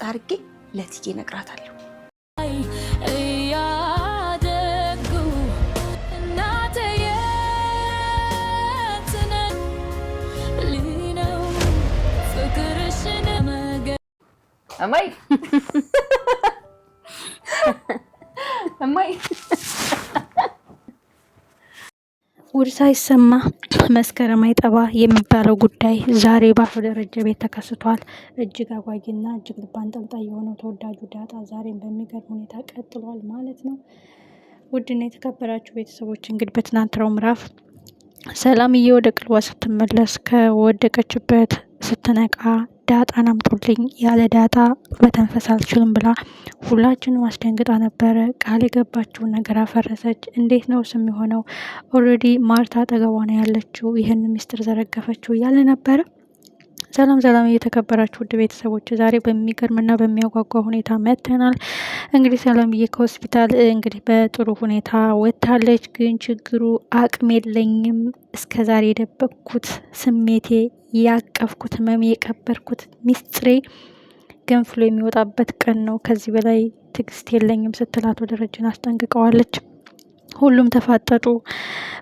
አድርጌ ለትዬ እነግራታለሁ። እማይ እማይ ውድ ሳይሰማ መስከረም አይጠባ የሚባለው ጉዳይ ዛሬ በአቶ ደረጀ ቤት ተከስቷል። እጅግ አጓጊና እጅግ ልብ አንጠልጣይ የሆነው ተወዳጁ ዳጣ ዛሬም በሚገርም ሁኔታ ቀጥሏል ማለት ነው። ውድና የተከበራችሁ ቤተሰቦች እንግዲህ በትናንትናው ምዕራፍ ሰላምዬ ወደ ቅልዋ ስትመለስ ከወደቀችበት ስትነቃ ዳጣን አምጡልኝ፣ ያለ ዳጣ መተንፈስ አልችልም ብላ ሁላችንም አስደንግጣ ነበረ። ቃል የገባችውን ነገር አፈረሰች። እንዴት ነው ስም የሆነው? ኦልሬዲ ማርታ አጠገቧ ነው ያለችው፣ ይህን ሚስጥር ዘረገፈችው እያለ ነበረ። ሰላም ሰላም እየተከበራችሁ ውድ ቤተሰቦች ዛሬ በሚገርምና በሚያጓጓ ሁኔታ መጥተናል። እንግዲህ ሰላምዬ ከሆስፒታል እንግዲህ በጥሩ ሁኔታ ወጥታለች። ግን ችግሩ አቅም የለኝም፣ እስከዛሬ የደበቅኩት ስሜቴ፣ ያቀፍኩት ህመሜ፣ የቀበርኩት ሚስጥሬ ገንፍሎ የሚወጣበት ቀን ነው። ከዚህ በላይ ትዕግስት የለኝም ስትላት ወደ ደረጀን አስጠንቅቀዋለች። ሁሉም ተፋጠጡ።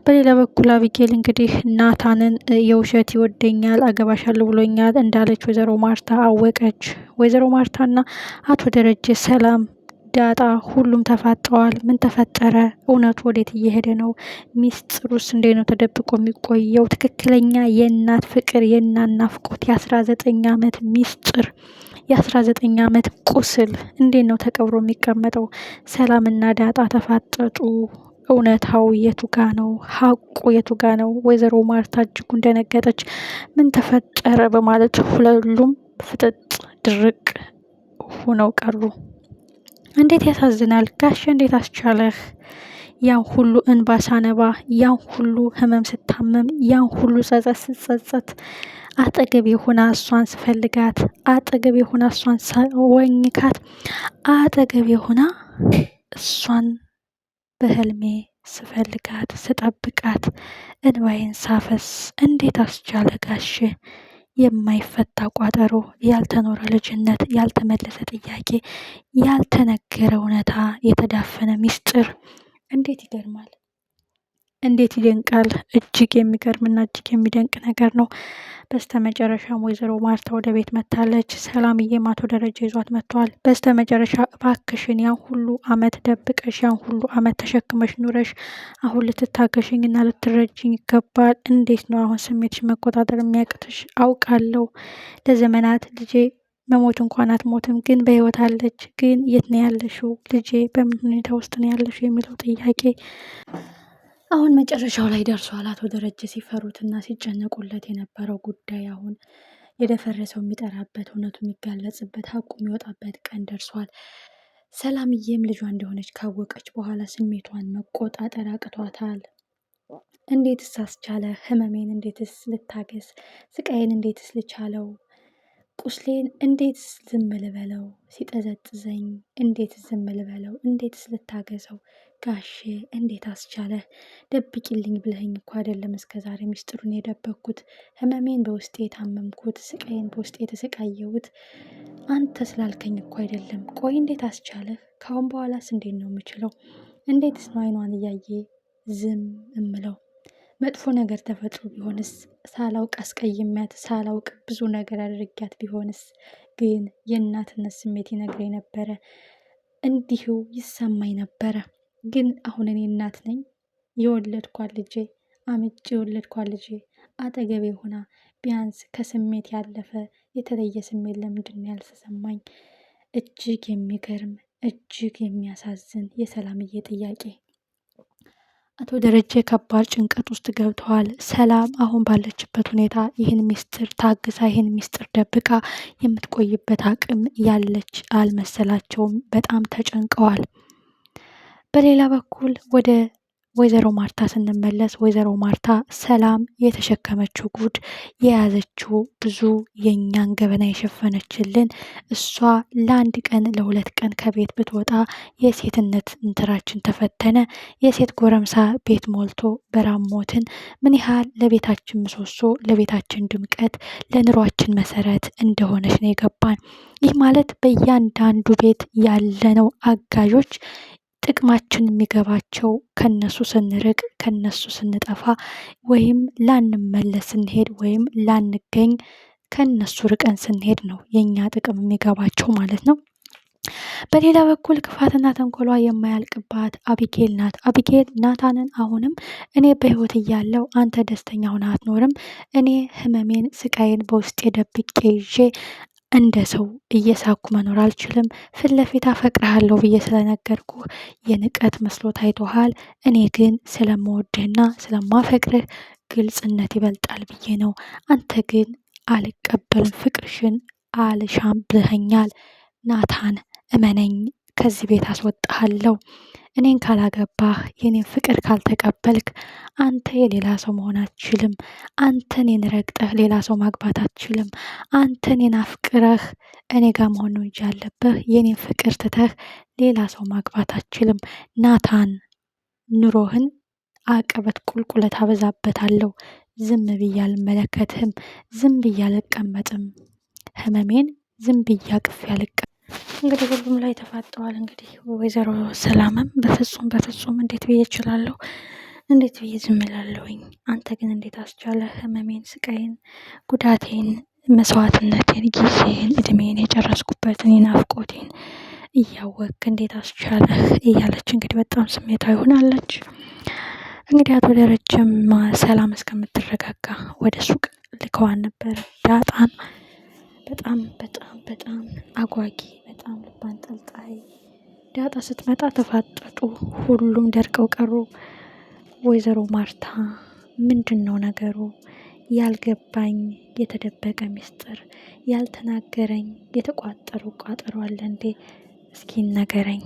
በሌላ በኩል አቢጌል እንግዲህ ናታንን የውሸት ይወደኛል አገባሻለሁ ብሎኛል እንዳለች ወይዘሮ ማርታ አወቀች። ወይዘሮ ማርታና አቶ ደረጀ፣ ሰላም፣ ዳጣ ሁሉም ተፋጠዋል። ምን ተፈጠረ? እውነቱ ወዴት እየሄደ ነው? ሚስጥሩስ እንዴት ነው ተደብቆ የሚቆየው? ትክክለኛ የእናት ፍቅር፣ የእናት ናፍቆት፣ የ19 ዓመት ሚስጥር፣ የ19 ዓመት ቁስል እንዴት ነው ተቀብሮ የሚቀመጠው? ሰላምና ዳጣ ተፋጠጡ። እውነታው የቱጋ ነው? ሀቁ የቱጋ ነው? ወይዘሮ ማርታ እጅጉ እንደነገጠች ምን ተፈጠረ በማለት ሁሉም ፍጥጥ ድርቅ ሆነው ቀሩ። እንዴት ያሳዝናል! ጋሼ እንዴት አስቻለህ? ያን ሁሉ እንባ ሳነባ፣ ያን ሁሉ ህመም ስታመም፣ ያን ሁሉ ጸጸት ስጸጸት፣ አጠገብ የሆነ እሷን ስፈልጋት፣ አጠገብ የሆነ እሷን ወኝካት፣ አጠገብ የሆነ እሷን በህልሜ ስፈልጋት ስጠብቃት እንባዬን ሳፈስ እንዴት አስቻለ ጋሼ? የማይፈታ ቋጠሮ፣ ያልተኖረ ልጅነት፣ ያልተመለሰ ጥያቄ፣ ያልተነገረ እውነታ፣ የተዳፈነ ሚስጥር እንዴት ይገርማል! እንዴት ይደንቃል! እጅግ የሚገርምና እጅግ የሚደንቅ ነገር ነው። በስተመጨረሻም ወይዘሮ ማርታ ወደ ቤት መታለች። ሰላምዬም አቶ ደረጀ ይዟት መጥተዋል። በስተመጨረሻ እባክሽን ያን ሁሉ አመት ደብቀሽ፣ ያን ሁሉ አመት ተሸክመሽ ኑረሽ አሁን ልትታገሽኝና ልትረጅኝ ይገባል። እንዴት ነው አሁን ስሜትሽ መቆጣጠር የሚያቅትሽ? አውቃለሁ ለዘመናት ልጄ መሞት እንኳን አትሞትም፣ ግን በህይወት አለች። ግን የት ነው ያለሽው ልጄ? በምን ሁኔታ ውስጥ ነው ያለሽው የሚለው ጥያቄ አሁን መጨረሻው ላይ ደርሷል። አቶ ደረጀ ሲፈሩትና ሲጨነቁለት የነበረው ጉዳይ አሁን የደፈረሰው የሚጠራበት፣ እውነቱ የሚጋለጽበት፣ ሀቁ የሚወጣበት ቀን ደርሷል። ሰላምዬም ልጇ እንደሆነች ካወቀች በኋላ ስሜቷን መቆጣጠር አቅቷታል። እንዴትስ አስቻለ? ህመሜን እንዴትስ ልታገስ? ስቃዬን እንዴትስ ልቻለው? ቁስሌን እንዴትስ ዝም ልበለው? ሲጠዘጥዘኝ እንዴት ዝም ልበለው? እንዴትስ ልታገሰው? ጋሼ እንዴት አስቻለ? ደብቂልኝ ብለኸኝ እኮ አይደለም እስከዛሬ ሚስጥሩን የደበቅኩት፣ ህመሜን በውስጤ የታመምኩት፣ ስቃዬን በውስጤ የተሰቃየሁት አንተ ስላልከኝ እኮ አይደለም። ቆይ እንዴት አስቻለ? ካሁን በኋላስ እንዴት ነው የምችለው? እንዴትስ ነው አይኗን እያየ ዝም እምለው? መጥፎ ነገር ተፈጥሮ ቢሆንስ? ሳላውቅ አስቀይሜያት፣ ሳላውቅ ብዙ ነገር አድርጊያት ቢሆንስ? ግን የእናትነት ስሜት ይነግረኝ ነበረ፣ እንዲሁ ይሰማኝ ነበረ። ግን አሁን እኔ እናት ነኝ። የወለድኳት ልጄ፣ አምጬ የወለድኳት ልጄ አጠገቤ ሆና ቢያንስ ከስሜት ያለፈ የተለየ ስሜት ለምንድን ነው ያልተሰማኝ? እጅግ የሚገርም እጅግ የሚያሳዝን የሰላምዬ ጥያቄ። አቶ ደረጀ ከባድ ጭንቀት ውስጥ ገብተዋል። ሰላም አሁን ባለችበት ሁኔታ ይህን ሚስጥር ታግሳ፣ ይህን ሚስጥር ደብቃ የምትቆይበት አቅም ያለች አልመሰላቸውም። በጣም ተጨንቀዋል። በሌላ በኩል ወደ ወይዘሮ ማርታ ስንመለስ ወይዘሮ ማርታ ሰላም የተሸከመችው ጉድ የያዘችው ብዙ የእኛን ገበና የሸፈነችልን እሷ ለአንድ ቀን ለሁለት ቀን ከቤት ብትወጣ የሴትነት እንትራችን ተፈተነ። የሴት ጎረምሳ ቤት ሞልቶ በራሞትን ምን ያህል ለቤታችን ምሰሶ፣ ለቤታችን ድምቀት፣ ለኑሯችን መሰረት እንደሆነች ነው የገባን። ይህ ማለት በእያንዳንዱ ቤት ያለነው አጋዦች ጥቅማችን የሚገባቸው ከነሱ ስንርቅ ከነሱ ስንጠፋ ወይም ላንመለስ ስንሄድ ወይም ላንገኝ ከነሱ ርቀን ስንሄድ ነው የኛ ጥቅም የሚገባቸው ማለት ነው። በሌላ በኩል ክፋትና ተንኮሏ የማያልቅባት አቢጌል ናት። አቢጌል ናታንን አሁንም እኔ በህይወት እያለው አንተ ደስተኛ ሆነ አትኖርም፣ እኔ ህመሜን ስቃይን በውስጤ ደብቄ ይዤ እንደ ሰው እየሳኩ መኖር አልችልም። ፊት ለፊት አፈቅርሃለሁ ብዬ ስለነገርኩ የንቀት መስሎ ታይቶሃል። እኔ ግን ስለምወድህና ስለማፈቅርህ ግልጽነት ይበልጣል ብዬ ነው። አንተ ግን አልቀበልም፣ ፍቅርሽን አልሻም ብለኸኛል። ናታን እመነኝ፣ ከዚህ ቤት አስወጣሃለሁ። እኔን ካላገባህ የኔን ፍቅር ካልተቀበልክ አንተ የሌላ ሰው መሆን አትችልም። አንተ እኔን ረግጠህ ሌላ ሰው ማግባት አትችልም። አንተ እኔን አፍቅረህ እኔ ጋር መሆን ነው እንጂ ያለብህ የኔን ፍቅር ትተህ ሌላ ሰው ማግባት አትችልም። ናታን ኑሮህን አቀበት ቁልቁለት አበዛበታለሁ። ዝም ብዬ አልመለከትህም፣ ዝም ብዬ አልቀመጥም፣ ህመሜን ዝም ብዬ አቅፌ አልቀመጥም። እንግዲህ ሁሉም ላይ ተፋጠዋል። እንግዲህ ወይዘሮ ሰላምም በፍጹም በፍጹም እንዴት ብዬ እችላለሁ፣ እንዴት ብዬ ዝም እላለሁኝ? አንተ ግን እንዴት አስቻለ ህመሜን፣ ስቃይን፣ ጉዳቴን፣ መስዋዕትነቴን፣ ጊዜን፣ እድሜን የጨረስኩበትን ናፍቆቴን እያወቅ እንዴት አስቻለህ እያለች እንግዲህ በጣም ስሜታዊ ሆናለች። እንግዲህ አቶ ደረጀም ሰላም እስከምትረጋጋ ወደ ሱቅ ልከዋን ነበር ዳጣን። በጣም በጣም በጣም አጓጊ፣ በጣም ልብ አንጠልጣይ ዳጣ ስትመጣ ተፋጠጡ። ሁሉም ደርቀው ቀሩ። ወይዘሮ ማርታ ምንድን ነው ነገሩ? ያልገባኝ የተደበቀ ሚስጥር፣ ያልተናገረኝ የተቋጠሩ ቋጠሮ አለ እንዴ? እስኪ ነገረኝ